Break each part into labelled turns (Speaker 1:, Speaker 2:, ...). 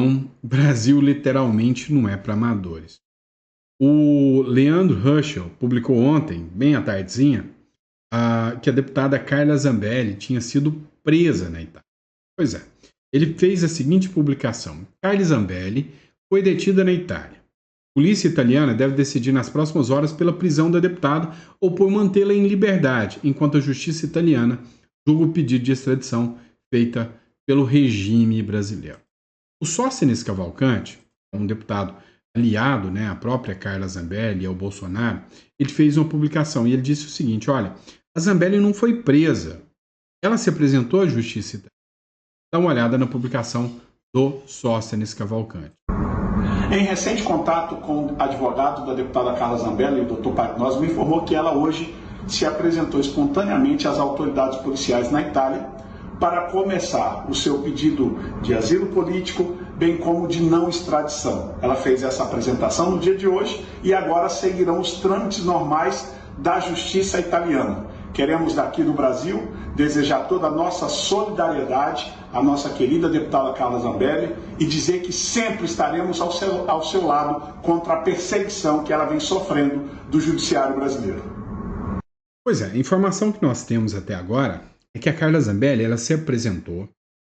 Speaker 1: Não, Brasil literalmente não é para amadores. O Leandro Ruschel publicou ontem, bem à tardezinha, que a deputada Carla Zambelli tinha sido presa na Itália. Pois é, ele fez a seguinte publicação: Carla Zambelli foi detida na Itália. A polícia italiana deve decidir nas próximas horas pela prisão da deputada ou por mantê-la em liberdade, enquanto a justiça italiana julga o pedido de extradição feita pelo regime brasileiro. O Sóstenes Cavalcante, um deputado aliado, né, à própria Carla Zambelli e ao Bolsonaro, ele fez uma publicação e ele disse o seguinte: olha, a Zambelli não foi presa, ela se apresentou à justiça italiana. Dá uma olhada na publicação do Sóstenes Cavalcante.
Speaker 2: Em recente contato com o advogado da deputada Carla Zambelli, o Dr. Patinosi, me informou que ela hoje se apresentou espontaneamente às autoridades policiais na Itália para começar o seu pedido de asilo político, bem como de não extradição. Ela fez essa apresentação no dia de hoje e agora seguirão os trâmites normais da justiça italiana. Queremos daqui do Brasil desejar toda a nossa solidariedade à nossa querida deputada Carla Zambelli e dizer que sempre estaremos ao seu lado contra a perseguição que ela vem sofrendo do judiciário brasileiro.
Speaker 1: Pois é, a informação que nós temos até agora é que a Carla Zambelli ela se apresentou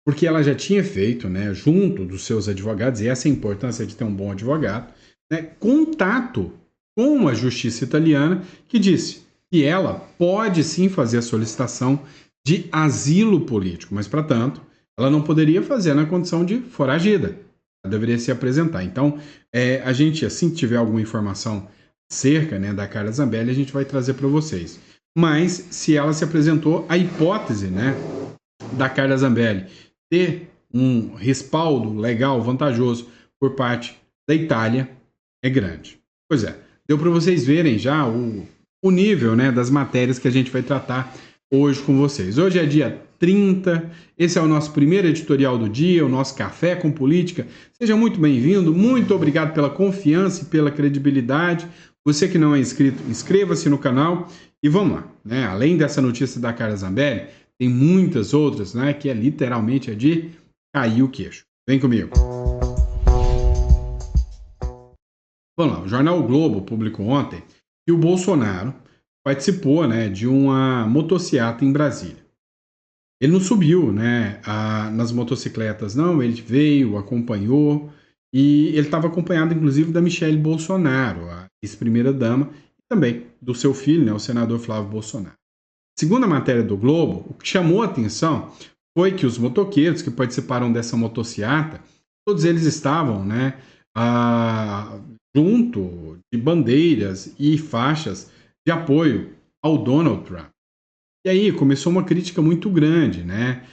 Speaker 1: porque ela já tinha feito, né, junto dos seus advogados, e essa é a importância de ter um bom advogado, né, contato com a justiça italiana, que disse que ela pode sim fazer a solicitação de asilo político, mas, para tanto, ela não poderia fazer na condição de foragida. Ela deveria se apresentar. Então, a gente, assim que tiver alguma informação acerca, né, da Carla Zambelli, a gente vai trazer para vocês. Mas, se ela se apresentou, a hipótese, né, da Carla Zambelli ter um respaldo legal, vantajoso, por parte da Itália, é grande. Pois é, deu para vocês verem já o nível, né, das matérias que a gente vai tratar hoje com vocês. Hoje é dia 30, esse é o nosso primeiro editorial do dia, o nosso Café com Política. Seja muito bem-vindo, muito obrigado pela confiança e pela credibilidade. Você que não é inscrito, inscreva-se no canal e vamos lá, né? Além dessa notícia da Carla Zambelli, tem muitas outras, né, que é literalmente de cair o queixo. Vem comigo. Vamos lá, o jornal o Globo publicou ontem que o Bolsonaro participou, né, de uma motociata em Brasília. Ele não subiu, né, nas motocicletas, não, ele veio, acompanhou, e ele estava acompanhado, inclusive, da Michelle Bolsonaro, a ex-primeira-dama, e também do seu filho, né, o senador Flávio Bolsonaro. Segundo a matéria do Globo, o que chamou a atenção foi que os motoqueiros que participaram dessa motociata, todos eles estavam, né, junto de bandeiras e faixas de apoio ao Donald Trump. E aí começou uma crítica muito grande, né?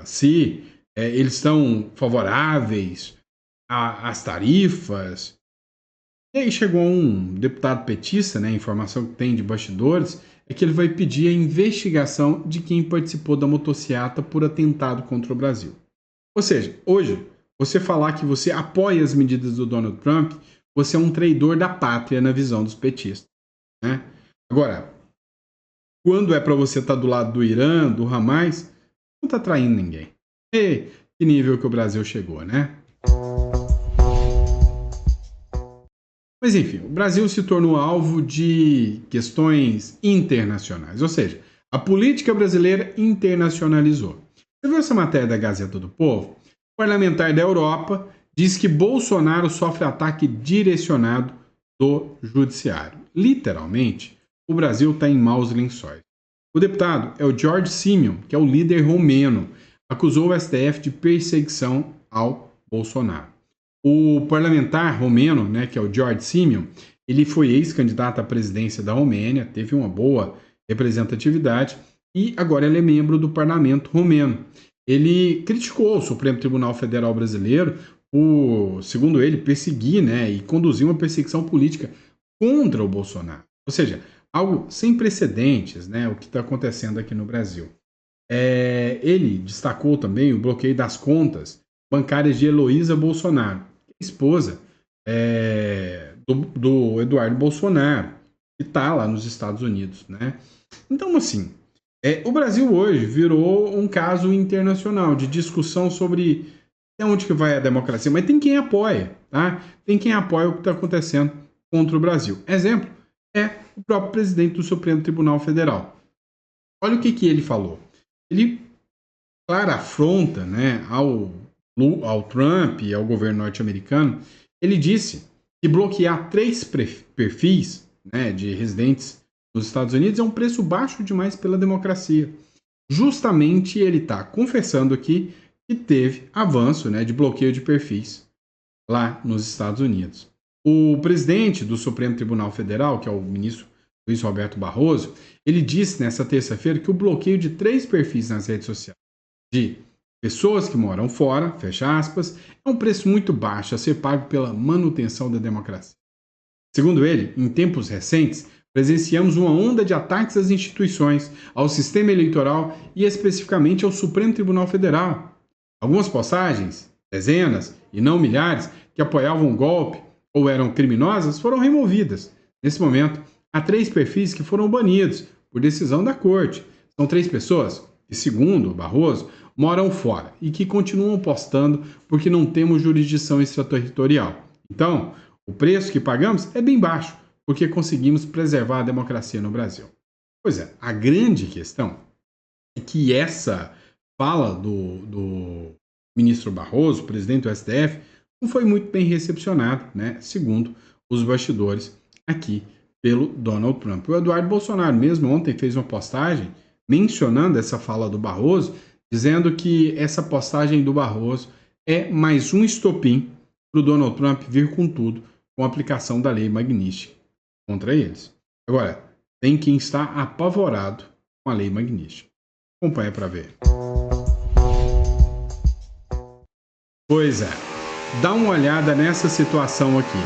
Speaker 1: Se eles estão favoráveis às tarifas. E aí chegou um deputado petista, né? A informação que tem de bastidores é que ele vai pedir a investigação de quem participou da motociata por atentado contra o Brasil. Ou seja, hoje, você falar que você apoia as medidas do Donald Trump, você é um traidor da pátria na visão dos petistas, né? Agora, quando é para você estar do lado do Irã, do Hamas, não está traindo ninguém. E que nível que o Brasil chegou, né? Mas enfim, o Brasil se tornou alvo de questões internacionais, ou seja, a política brasileira internacionalizou. Você viu essa matéria da Gazeta do Povo? O parlamentar da Europa diz que Bolsonaro sofre ataque direcionado do judiciário. Literalmente, o Brasil está em maus lençóis. O deputado é o George Simeon, que é o líder romeno, acusou o STF de perseguição ao Bolsonaro. O parlamentar romeno, né, que é o George Simeon, ele foi ex-candidato à presidência da Romênia, teve uma boa representatividade e agora ele é membro do parlamento romeno. Ele criticou o Supremo Tribunal Federal Brasileiro por, segundo ele, perseguir, né, e conduzir uma perseguição política contra o Bolsonaro. Ou seja, algo sem precedentes, né, o que está acontecendo aqui no Brasil. Ele destacou também o bloqueio das contas bancárias de Heloísa Bolsonaro, esposa do Eduardo Bolsonaro, que está lá nos Estados Unidos, né? Então, assim, o Brasil hoje virou um caso internacional de discussão sobre Até onde que vai a democracia? Mas tem quem apoia, tá? Tem quem apoia o que está acontecendo contra o Brasil. Exemplo é o próprio presidente do Supremo Tribunal Federal. Olha o que ele falou. Ele, clara afronta, né, ao Trump e ao governo norte-americano, ele disse que bloquear 3 perfis, né, de residentes nos Estados Unidos é um preço baixo demais pela democracia. Justamente ele está confessando aqui que teve avanço, né, de bloqueio de perfis lá nos Estados Unidos. O presidente do Supremo Tribunal Federal, que é o ministro Luiz Roberto Barroso, ele disse nessa terça-feira que o bloqueio de 3 perfis nas redes sociais de pessoas que moram fora, fecha aspas, é um preço muito baixo a ser pago pela manutenção da democracia. Segundo ele, em tempos recentes, presenciamos uma onda de ataques às instituições, ao sistema eleitoral e especificamente ao Supremo Tribunal Federal. Algumas postagens, dezenas e não milhares, que apoiavam o golpe ou eram criminosas, foram removidas. Nesse momento, há 3 perfis que foram banidos por decisão da corte. São 3 pessoas que, segundo Barroso, moram fora e que continuam postando porque não temos jurisdição extraterritorial. Então, o preço que pagamos é bem baixo, porque conseguimos preservar a democracia no Brasil. Pois é, a grande questão é que essa fala do ministro Barroso, presidente do STF, não foi muito bem recepcionada, né, segundo os bastidores aqui pelo Donald Trump. O Eduardo Bolsonaro mesmo ontem fez uma postagem mencionando essa fala do Barroso, dizendo que essa postagem do Barroso é mais um estopim para o Donald Trump vir com tudo com a aplicação da lei Magnitsky contra eles. Agora, tem quem está apavorado com a lei Magnitsky. Acompanha para ver. Pois é, dá uma olhada nessa situação aqui.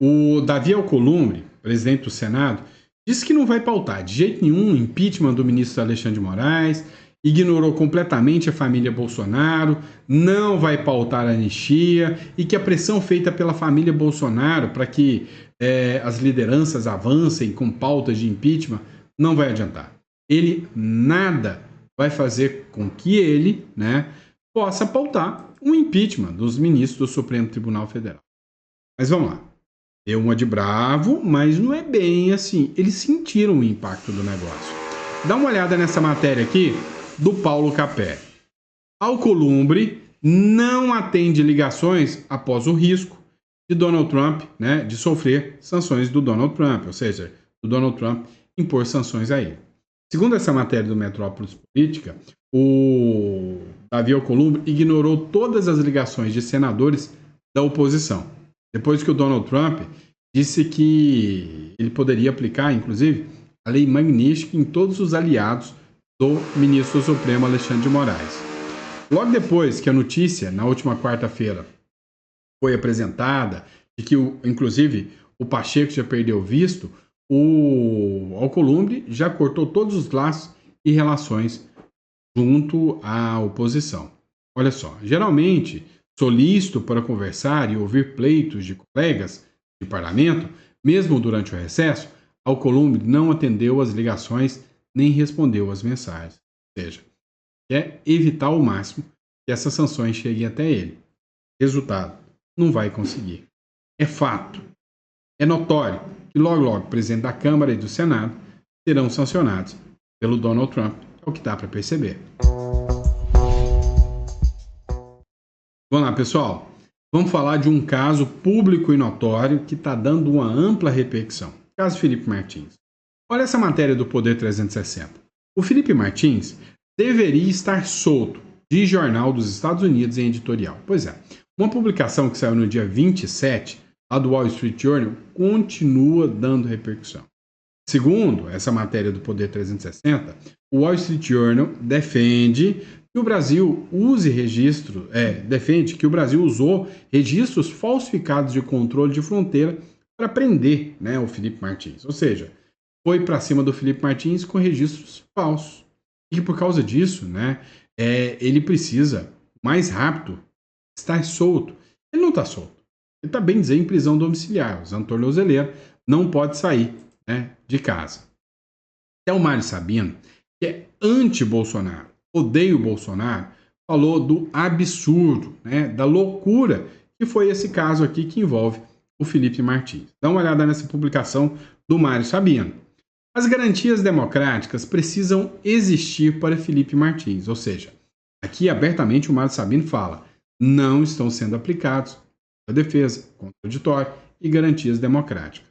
Speaker 1: O Davi Alcolumbre, presidente do Senado, disse que não vai pautar de jeito nenhum o impeachment do ministro Alexandre de Moraes, ignorou completamente a família Bolsonaro, não vai pautar a anistia e que a pressão feita pela família Bolsonaro para que as lideranças avancem com pautas de impeachment não vai adiantar. Ele nada vai fazer com que ele, né, possa pautar um impeachment dos ministros do Supremo Tribunal Federal. Mas vamos lá. Deu uma de bravo, mas não é bem assim. Eles sentiram o impacto do negócio. Dá uma olhada nessa matéria aqui do Paulo Capé. Alcolumbre não atende ligações após o risco de Donald Trump, né, de sofrer sanções do Donald Trump, ou seja, do Donald Trump impor sanções a ele. Segundo essa matéria do Metrópolis Política, o Davi Alcolumbre ignorou todas as ligações de senadores da oposição, depois que o Donald Trump disse que ele poderia aplicar, inclusive, a lei Magnitsky em todos os aliados do ministro do Supremo Alexandre de Moraes. Logo depois que a notícia, na última quarta-feira, foi apresentada, de que, inclusive, o Pacheco já perdeu visto, o Alcolumbre já cortou todos os laços e relações junto à oposição. Olha só, geralmente, solícito para conversar e ouvir pleitos de colegas de parlamento, mesmo durante o recesso, Alcolumbre não atendeu as ligações nem respondeu às mensagens. Ou seja, quer evitar ao máximo que essas sanções cheguem até ele. Resultado, não vai conseguir. É fato, é notório que logo o presidente da Câmara e do Senado serão sancionados pelo Donald Trump, é o que dá para perceber. Vamos lá, pessoal. Vamos falar de um caso público e notório que está dando uma ampla repercussão. Caso Felipe Martins. Olha essa matéria do Poder 360. O Felipe Martins deveria estar solto de jornal dos Estados Unidos em editorial. Pois é, uma publicação que saiu no dia 27, lá do Wall Street Journal, continua dando repercussão. Segundo essa matéria do Poder 360, o Wall Street Journal defende que o Brasil defende que o Brasil usou registros falsificados de controle de fronteira para prender, né, o Felipe Martins. Ou seja, foi para cima do Felipe Martins com registros falsos. E por causa disso, né, ele precisa, mais rápido, estar solto. Ele não está solto. Ele está, bem dizer, em prisão domiciliar, usando tornozeleira, não pode sair, né, de casa. Até o Mário Sabino, que é anti-Bolsonaro, odeia o Bolsonaro, falou do absurdo, né, da loucura que foi esse caso aqui que envolve o Felipe Martins. Dá uma olhada nessa publicação do Mário Sabino. As garantias democráticas precisam existir para Felipe Martins, ou seja, aqui abertamente o Mário Sabino fala, não estão sendo aplicados a defesa, contraditório e garantias democráticas.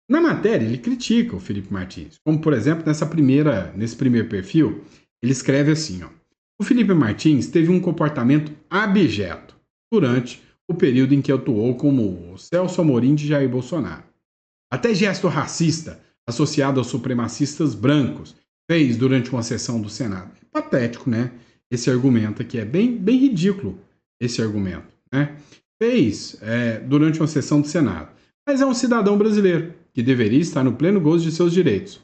Speaker 1: Na matéria, ele critica o Felipe Martins, como por exemplo nesse primeiro perfil, ele escreve assim, ó, o Felipe Martins teve um comportamento abjeto durante o período em que atuou como o Celso Amorim de Jair Bolsonaro. Até gesto racista associado aos supremacistas brancos fez durante uma sessão do Senado. É patético, né? Esse argumento aqui é bem ridículo, esse argumento, né? Fez durante uma sessão do Senado. Mas é um cidadão brasileiro que deveria estar no pleno gozo de seus direitos,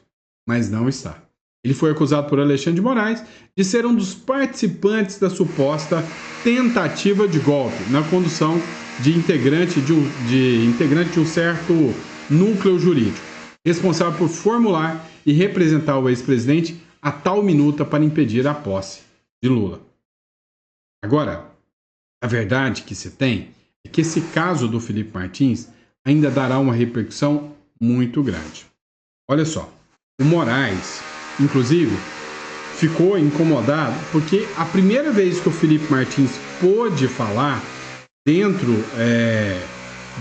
Speaker 1: mas não está. Ele foi acusado por Alexandre de Moraes de ser um dos participantes da suposta tentativa de golpe na condução de integrante de um certo núcleo jurídico, responsável por formular e representar o ex-presidente a tal minuta para impedir a posse de Lula. Agora, a verdade que se tem é que esse caso do Felipe Martins ainda dará uma repercussão muito grande. Olha só, o Moraes, inclusive, ficou incomodado porque a primeira vez que o Felipe Martins pôde falar dentro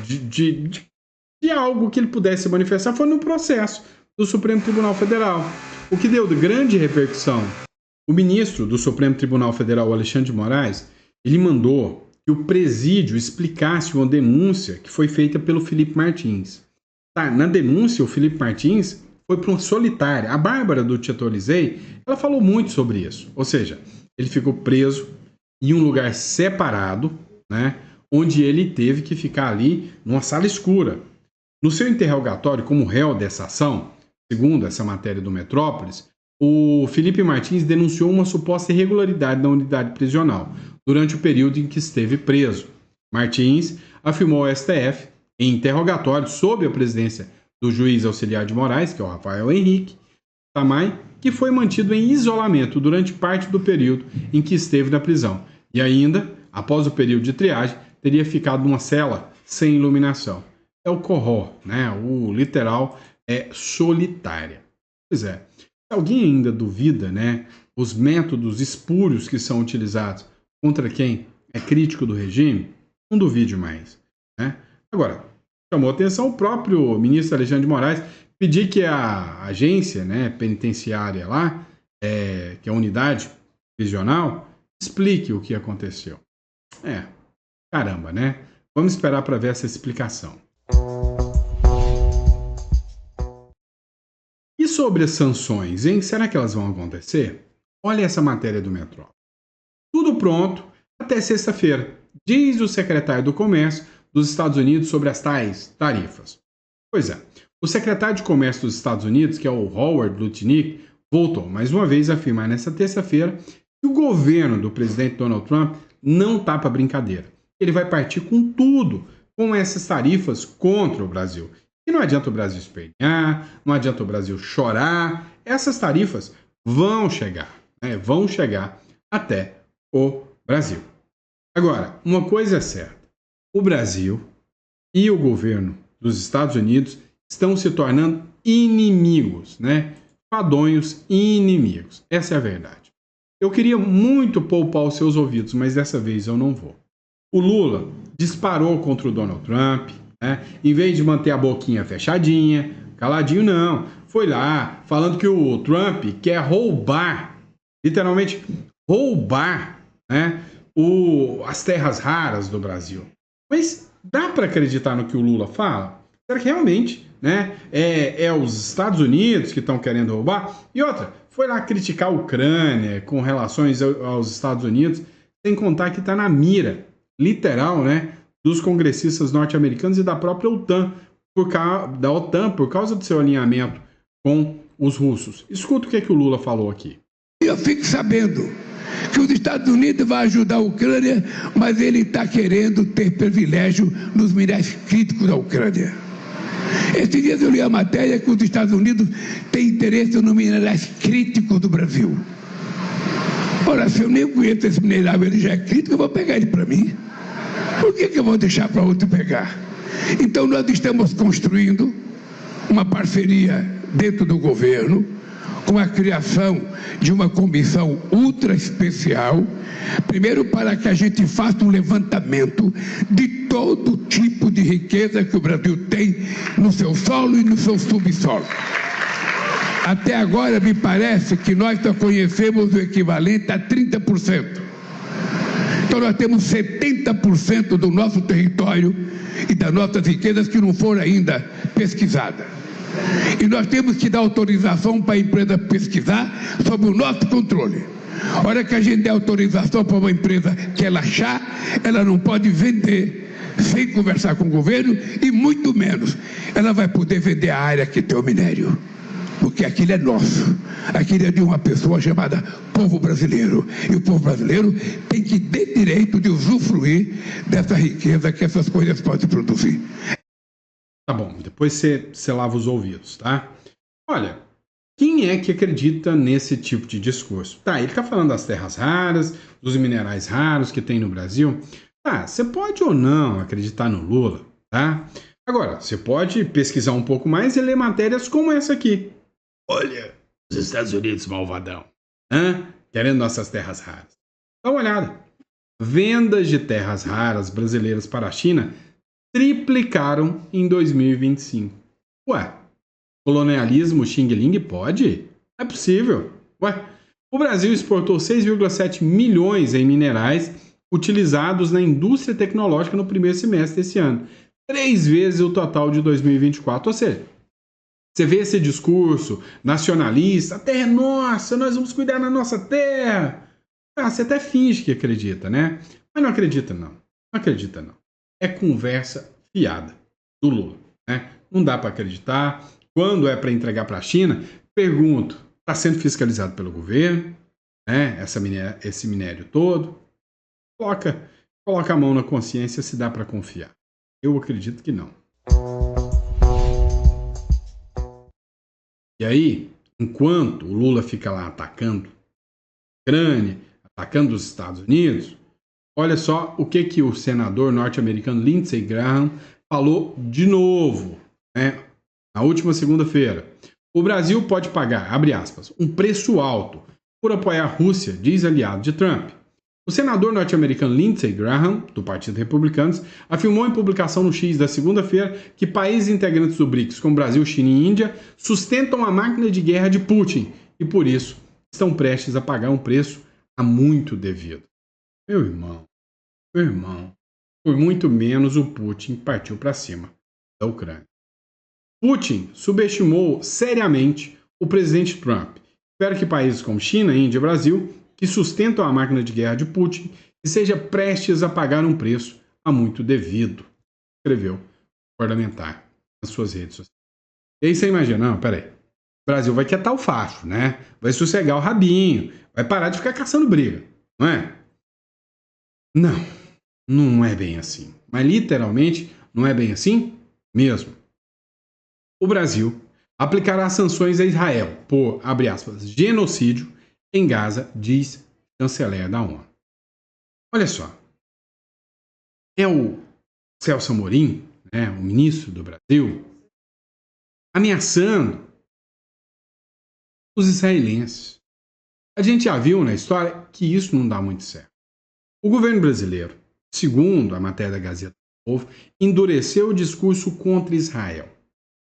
Speaker 1: de algo que ele pudesse manifestar foi no processo do Supremo Tribunal Federal, o que deu de grande repercussão. O ministro do Supremo Tribunal Federal, Alexandre de Moraes, ele mandou que o presídio explicasse uma denúncia que foi feita pelo Felipe Martins. Tá, na denúncia, o Felipe Martins foi para uma solitária. A Bárbara do Te Atualizei, ela falou muito sobre isso. Ou seja, ele ficou preso em um lugar separado, né, onde ele teve que ficar ali numa sala escura. No seu interrogatório como réu dessa ação, segundo essa matéria do Metrópolis, o Felipe Martins denunciou uma suposta irregularidade na unidade prisional durante o período em que esteve preso. Martins afirmou ao STF, em interrogatório sob a presidência do juiz auxiliar de Moraes, que é o Rafael Henrique Tamay, que foi mantido em isolamento durante parte do período em que esteve na prisão. E ainda, após o período de triagem, teria ficado numa cela sem iluminação. É o corró, né? O literal é solitária. Pois é. Se alguém ainda duvida, né, os métodos espúrios que são utilizados contra quem é crítico do regime, não duvide mais, né? Agora, chamou atenção o próprio ministro Alexandre de Moraes pedir que a agência, né, penitenciária lá, que é a unidade prisional, explique o que aconteceu. Caramba, né? Vamos esperar para ver essa explicação. E sobre as sanções, hein? Será que elas vão acontecer? Olha essa matéria do Metrópole. Tudo pronto até sexta-feira, diz o secretário do Comércio dos Estados Unidos sobre as tais tarifas. Pois é, o secretário de Comércio dos Estados Unidos, que é o Howard Lutnick, voltou mais uma vez a afirmar nesta terça-feira que o governo do presidente Donald Trump não está para brincadeira. Ele vai partir com tudo, com essas tarifas contra o Brasil. E não adianta o Brasil espernear, não adianta o Brasil chorar. Essas tarifas vão chegar, né? Vão chegar até o Brasil. Agora, uma coisa é certa. O Brasil e o governo dos Estados Unidos estão se tornando inimigos, né? Fadonhos inimigos. Essa é a verdade. Eu queria muito poupar os seus ouvidos, mas dessa vez eu não vou. O Lula disparou contra o Donald Trump, né? Em vez de manter a boquinha fechadinha, caladinho não. Foi lá falando que o Trump quer roubar, literalmente roubar, né, as terras raras do Brasil. Mas dá para acreditar no que o Lula fala? Será que realmente, né, é os Estados Unidos que estão querendo roubar? E outra, foi lá criticar a Ucrânia com relações aos Estados Unidos, sem contar que está na mira, literal, né, dos congressistas norte-americanos e da própria OTAN, por causa do seu alinhamento com os russos. Escuta o que o Lula falou aqui.
Speaker 3: Eu fico sabendo que os Estados Unidos vão ajudar a Ucrânia, mas ele está querendo ter privilégio nos minérios críticos da Ucrânia. Esses dias eu li a matéria que os Estados Unidos têm interesse nos minérios críticos do Brasil. Ora, se eu nem conheço esse mineral, ele já é crítico, eu vou pegar ele para mim. Por que eu vou deixar para outro pegar? Então nós estamos construindo uma parceria dentro do governo, com a criação de uma comissão ultra especial, primeiro para que a gente faça um levantamento de todo tipo de riqueza que o Brasil tem no seu solo e no seu subsolo. Até agora me parece que nós só conhecemos o equivalente a 30%. Então nós temos 70% do nosso território e das nossas riquezas que não foram ainda pesquisadas. E nós temos que dar autorização para a empresa pesquisar sob o nosso controle. A hora que a gente der autorização para uma empresa que ela achar, ela não pode vender sem conversar com o governo e muito menos ela vai poder vender a área que tem o minério. Porque aquilo é nosso, aquilo é de uma pessoa chamada povo brasileiro. E o povo brasileiro tem que ter direito de usufruir dessa riqueza que essas coisas podem produzir.
Speaker 1: Tá bom, depois você lava os ouvidos, tá? Olha, quem é que acredita nesse tipo de discurso? Tá, ele tá falando das terras raras, dos minerais raros que tem no Brasil. Tá, você pode ou não acreditar no Lula, tá? Agora, você pode pesquisar um pouco mais e ler matérias como essa aqui. Olha, os Estados Unidos, malvadão, querendo nossas terras raras. Dá uma olhada. Vendas de terras raras brasileiras para a China triplicaram em 2025. Ué, colonialismo Xing Ling pode? É possível. Ué, o Brasil exportou 6,7 milhões em minerais utilizados na indústria tecnológica no primeiro semestre desse ano. 3 vezes o total de 2024. Ou seja, você vê esse discurso nacionalista, a terra é nossa, nós vamos cuidar da nossa terra. Ah, você até finge que acredita, né? Mas não acredita não. Não acredita não. É conversa fiada do Lula, né? Não dá para acreditar. Quando é para entregar para a China, pergunto, está sendo fiscalizado pelo governo, né? Esse minério todo? Coloca a mão na consciência se dá para confiar. Eu acredito que não. E aí, enquanto o Lula fica lá atacando a Ucrânia, atacando os Estados Unidos, olha só o que o senador norte-americano Lindsey Graham falou de novo, né, na última segunda-feira. O Brasil pode pagar, abre aspas, um preço alto por apoiar a Rússia, diz aliado de Trump. O senador norte-americano Lindsey Graham, do Partido Republicano, afirmou em publicação no X da segunda-feira que países integrantes do BRICS, como Brasil, China e Índia, sustentam a máquina de guerra de Putin e, por isso, estão prestes a pagar um preço há muito devido. Meu irmão, por muito menos o Putin partiu para cima da Ucrânia. Putin subestimou seriamente o presidente Trump. Espero que países como China, Índia e Brasil, que sustentam a máquina de guerra de Putin, esteja prestes a pagar um preço há muito devido, escreveu o parlamentar nas suas redes sociais. E aí você imagina, não, peraí, o Brasil vai quietar o facho, né? Vai sossegar o rabinho, vai parar de ficar caçando briga, não é? Não é bem assim. Mas literalmente não é bem assim mesmo. O Brasil aplicará sanções a Israel por, abre aspas, genocídio em Gaza, diz chanceler da ONU. Olha só. É o Celso Amorim, né, o ministro do Brasil, ameaçando os israelenses. A gente já viu na história que isso não dá muito certo. O governo brasileiro, segundo a matéria da Gazeta do Povo, endureceu o discurso contra Israel.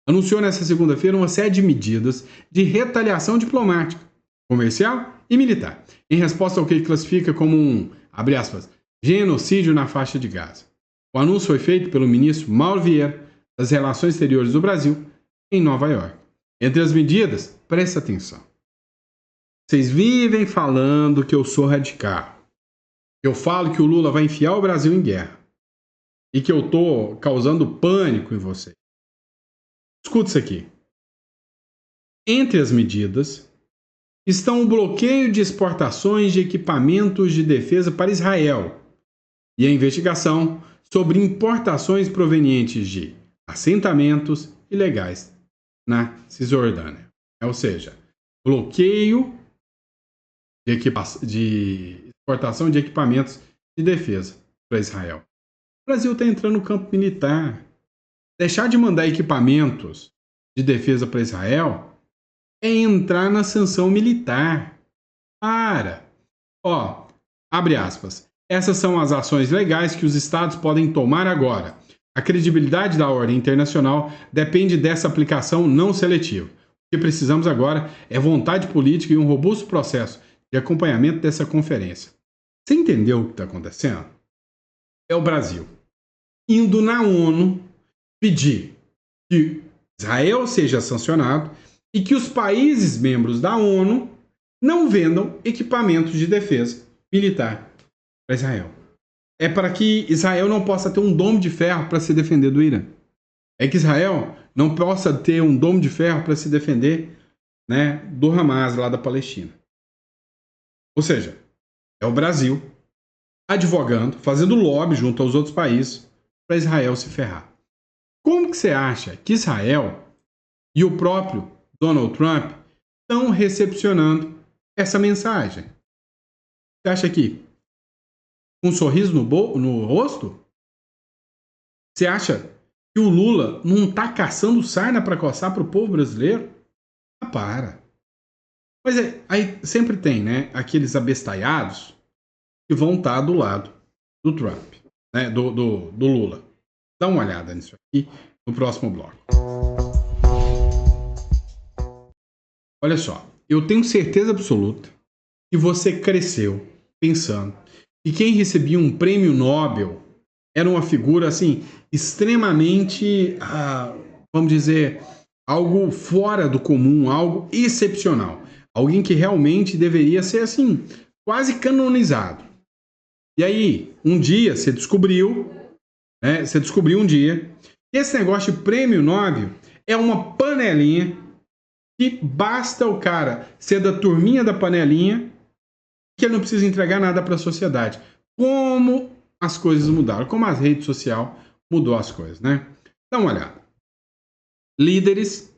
Speaker 1: Anunciou nesta segunda-feira uma série de medidas de retaliação diplomática, comercial e militar, em resposta ao que ele classifica como um, abre aspas, genocídio na faixa de Gaza. O anúncio foi feito pelo ministro Mauro Vieira das Relações Exteriores do Brasil em Nova York. Entre as medidas, presta atenção. Vocês vivem falando que eu sou radical. Eu falo que o Lula vai enfiar o Brasil em guerra e que eu estou causando pânico em vocês. Escuta isso aqui. Entre as medidas estão o bloqueio de exportações de equipamentos de defesa para Israel e a investigação sobre importações provenientes de assentamentos ilegais na Cisjordânia. Ou seja, bloqueio de exportação de equipamentos de defesa para Israel. O Brasil está entrando no campo militar. Deixar de mandar equipamentos de defesa para Israel é entrar na sanção militar. Abre aspas. Essas são as ações legais que os estados podem tomar agora. A credibilidade da ordem internacional depende dessa aplicação não seletiva. O que precisamos agora é vontade política e um robusto processo de acompanhamento dessa conferência. Você entendeu o que está acontecendo? É o Brasil indo na ONU pedir que Israel seja sancionado e que os países membros da ONU não vendam equipamentos de defesa militar para Israel. É para que Israel não possa ter um domo de ferro para se defender do Irã. É que Israel não possa ter um domo de ferro para se defender, né, do Hamas lá da Palestina. Ou seja, é o Brasil advogando, fazendo lobby junto aos outros países para Israel se ferrar. Como que você acha que Israel e o próprio Donald Trump estão recepcionando essa mensagem? Você acha que com um sorriso no rosto? Você acha que o Lula não está caçando sarna para coçar para o povo brasileiro? Ah, para. Mas aí sempre tem, né, aqueles abestalhados que vão estar do lado do Trump, né, do Lula. Dá uma olhada nisso aqui no próximo bloco. Olha só, eu tenho certeza absoluta que você cresceu pensando que quem recebia um prêmio Nobel era uma figura assim extremamente, vamos dizer, algo fora do comum, algo excepcional. Alguém que realmente deveria ser assim, quase canonizado. E aí, um dia você descobriu um dia que esse negócio de prêmio Nobel é uma panelinha que basta o cara ser da turminha da panelinha que ele não precisa entregar nada para a sociedade. Como as coisas mudaram, como a rede social mudou as coisas, né? Dá uma olhada. Líderes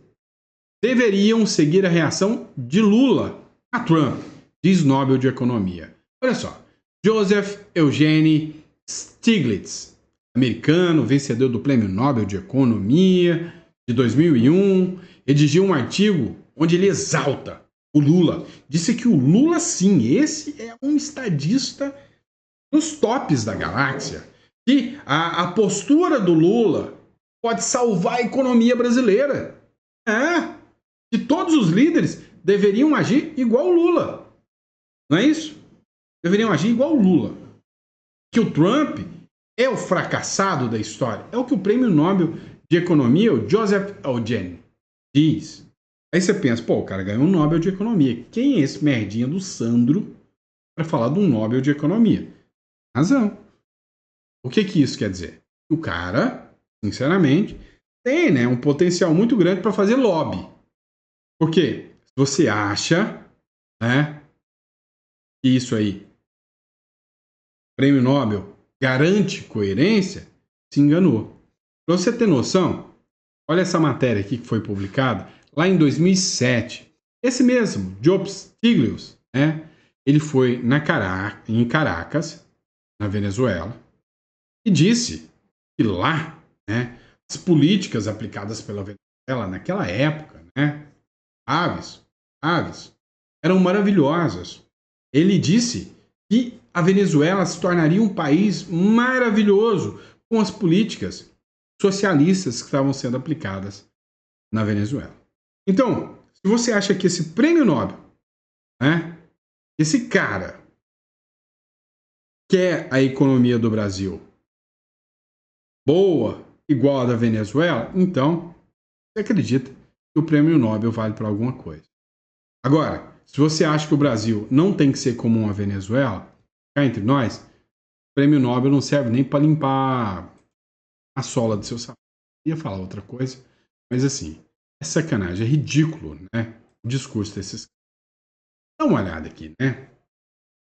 Speaker 1: deveriam seguir a reação de Lula a Trump, diz Nobel de Economia. Olha só. Joseph Eugene Stiglitz, americano, vencedor do Prêmio Nobel de Economia de 2001, redigiu um artigo onde ele exalta o Lula. Disse que o Lula, sim, esse é um estadista nos tops da galáxia. Que a postura do Lula pode salvar a economia brasileira. Que todos os líderes deveriam agir igual o Lula. Não é isso? Deveriam agir igual o Lula. Que o Trump é o fracassado da história. É o que o Prêmio Nobel de Economia, o Joseph Eugene, diz. Aí você pensa, pô, o cara ganhou um Nobel de Economia. Quem é esse merdinha do Sandro para falar de um Nobel de Economia? Razão. O que isso quer dizer? O cara, sinceramente, tem, né, um potencial muito grande para fazer lobby. Porque se você acha, né, que isso aí, Prêmio Nobel, garante coerência, se enganou. Para você ter noção, olha essa matéria aqui que foi publicada lá em 2007. Esse mesmo, Joseph Stiglitz, né, ele foi em Caracas, na Venezuela, e disse que lá, né, as políticas aplicadas pela Venezuela naquela época, né, aves, eram maravilhosas. Ele disse que a Venezuela se tornaria um país maravilhoso com as políticas socialistas que estavam sendo aplicadas na Venezuela. Então, se você acha que esse prêmio Nobel, né, esse cara quer a economia do Brasil boa, igual a da Venezuela, então você acredita que o prêmio Nobel vale para alguma coisa. Agora, se você acha que o Brasil não tem que ser como a Venezuela, cá entre nós, o prêmio Nobel não serve nem para limpar a sola do seu sapato. Eu ia falar outra coisa, mas assim, é sacanagem, é ridículo, né? O discurso desses. Dá uma olhada aqui, né?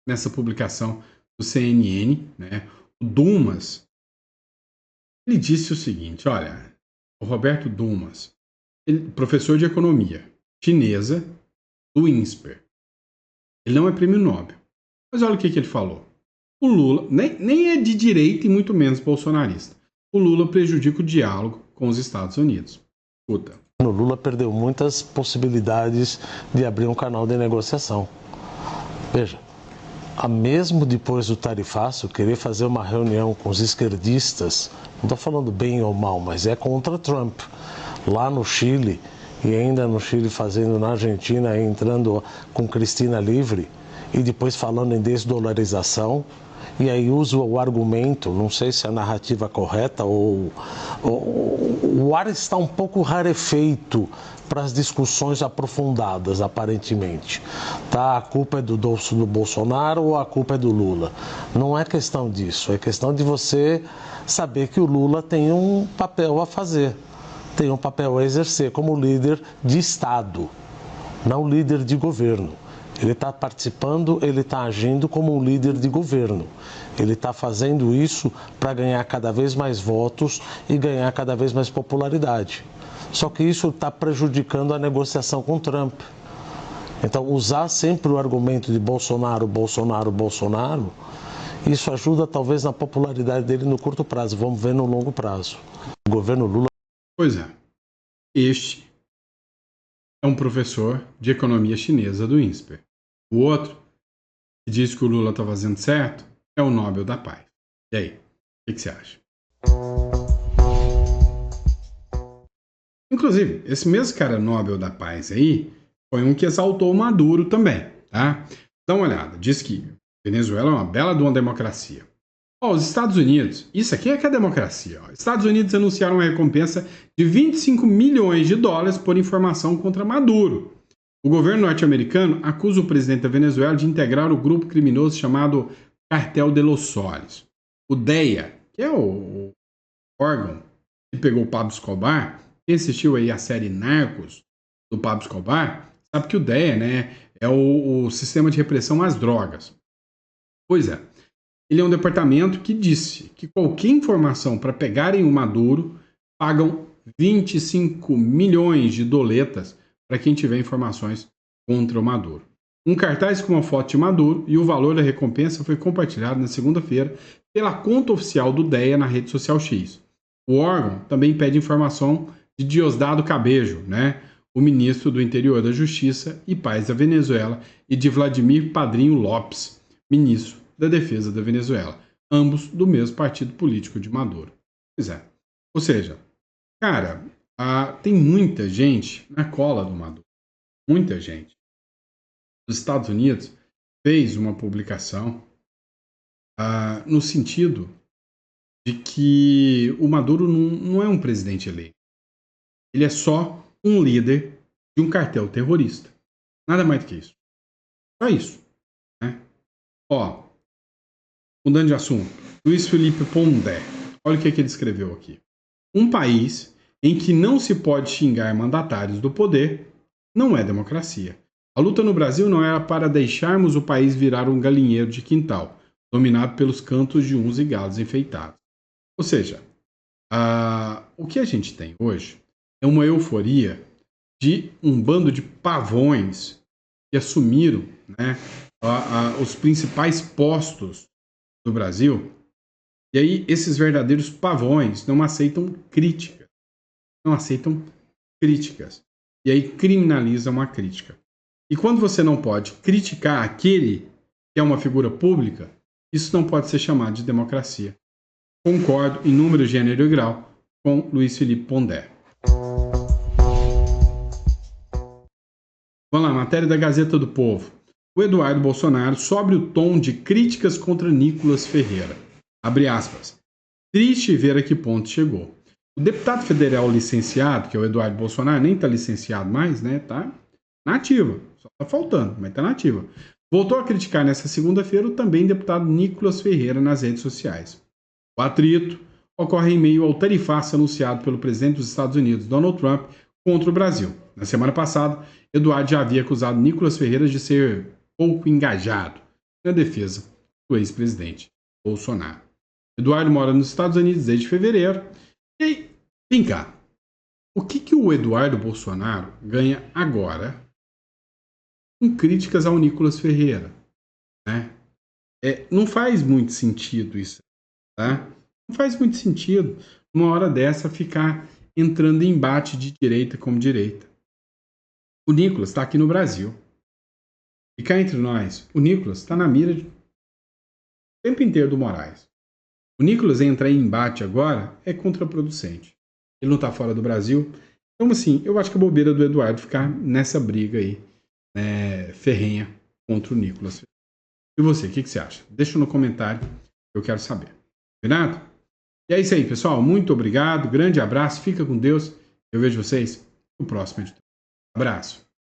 Speaker 1: Nessa publicação do CNN, né? O Dumas, ele disse o seguinte, olha, o Roberto Dumas, professor de economia chinesa do INSPER. Ele não é prêmio Nobel. Mas olha o que ele falou. O Lula nem é de direita e muito menos bolsonarista. O Lula prejudica o diálogo com os Estados Unidos. Escuta.
Speaker 4: O Lula perdeu muitas possibilidades de abrir um canal de negociação. Veja, mesmo depois do tarifaço, querer fazer uma reunião com os esquerdistas, não estou falando bem ou mal, mas é contra Trump. Lá no Chile, e ainda no Chile fazendo na Argentina, entrando com Cristina Livre, e depois falando em desdolarização, e aí usa o argumento, não sei se é a narrativa correta ou o ar está um pouco rarefeito para as discussões aprofundadas, aparentemente. Tá? A culpa é do Bolsonaro ou a culpa é do Lula? Não é questão disso, é questão de você saber que o Lula tem um papel a fazer, tem um papel a exercer como líder de Estado, não líder de governo. Ele está participando, ele está agindo como um líder de governo. Ele está fazendo isso para ganhar cada vez mais votos e ganhar cada vez mais popularidade. Só que isso está prejudicando a negociação com Trump. Então, usar sempre o argumento de Bolsonaro, Bolsonaro, Bolsonaro, isso ajuda talvez na popularidade dele no curto prazo. Vamos ver no longo prazo. O governo Lula...
Speaker 1: Pois é. Este é um professor de economia chinesa do INSPER. O outro, que diz que o Lula está fazendo certo, é o Nobel da Paz. E aí, o que você acha? Inclusive, esse mesmo cara Nobel da Paz aí, foi um que exaltou o Maduro também, tá? Dá uma olhada, diz que Venezuela é uma bela de uma democracia. Ó, os Estados Unidos, isso aqui é que é democracia. Ó. Estados Unidos anunciaram uma recompensa de 25 milhões de dólares por informação contra Maduro. O governo norte-americano acusa o presidente da Venezuela de integrar o grupo criminoso chamado Cartel de los Soles. O DEA, que é o órgão que pegou o Pablo Escobar, quem assistiu aí a série Narcos do Pablo Escobar, sabe que o DEA, né, é o sistema de repressão às drogas. Pois é, ele é um departamento que disse que qualquer informação para pegarem o Maduro pagam 25 milhões de doletas para quem tiver informações contra o Maduro. Um cartaz com uma foto de Maduro e o valor da recompensa foi compartilhado na segunda-feira pela conta oficial do DEA na rede social X. O órgão também pede informação de Diosdado Cabejo, né, o ministro do Interior da Justiça e Paz da Venezuela, e de Vladimir Padrinho Lopes, ministro da Defesa da Venezuela, ambos do mesmo partido político de Maduro. Pois é. Ou seja, cara, tem muita gente na cola do Maduro. Muita gente. Os Estados Unidos fez uma publicação no sentido de que o Maduro não é um presidente eleito. Ele é só um líder de um cartel terrorista. Nada mais do que isso. Só isso. Né? Ó, mudando de assunto, Luiz Felipe Pondé. Olha o que ele escreveu aqui. Um país em que não se pode xingar mandatários do poder não é democracia. A luta no Brasil não era para deixarmos o país virar um galinheiro de quintal, dominado pelos cantos de uns e galos enfeitados. Ou seja, o que a gente tem hoje é uma euforia de um bando de pavões que assumiram, né, os principais postos do Brasil. E aí esses verdadeiros pavões não aceitam críticas. Não aceitam críticas. E aí criminalizam a crítica. E quando você não pode criticar aquele que é uma figura pública, isso não pode ser chamado de democracia. Concordo em número, gênero e grau com Luiz Felipe Pondé. Vamos lá, matéria da Gazeta do Povo. O Eduardo Bolsonaro sobe o tom de críticas contra Nicolas Ferreira. Abre aspas. Triste ver a que ponto chegou. O deputado federal licenciado, que é o Eduardo Bolsonaro, nem está licenciado mais, né? Tá na ativa. Só está faltando, mas está na ativa. Voltou a criticar nesta segunda-feira o também deputado Nicolas Ferreira nas redes sociais. O atrito ocorre em meio ao tarifaço anunciado pelo presidente dos Estados Unidos, Donald Trump, contra o Brasil. Na semana passada, Eduardo já havia acusado Nicolas Ferreira de ser pouco engajado na defesa do ex-presidente Bolsonaro. Eduardo mora nos Estados Unidos desde fevereiro. E aí, vem cá. O que o Eduardo Bolsonaro ganha agora com críticas ao Nicolas Ferreira, né? Não faz muito sentido isso, tá? Não faz muito sentido, uma hora dessa, ficar entrando em embate de direita com direita. O Nicolas está aqui no Brasil. E cá entre nós, o Nicolas está na mira o tempo inteiro do Moraes. O Nicolas entrar em embate agora é contraproducente. Ele não está fora do Brasil. Então, assim, eu acho que a bobeira do Eduardo ficar nessa briga aí, ferrenha contra o Nicolas. E você, o que você acha? Deixa no comentário, eu quero saber. Combinado? E é isso aí, pessoal. Muito obrigado, grande abraço, fica com Deus. Eu vejo vocês no próximo editor. Abraço.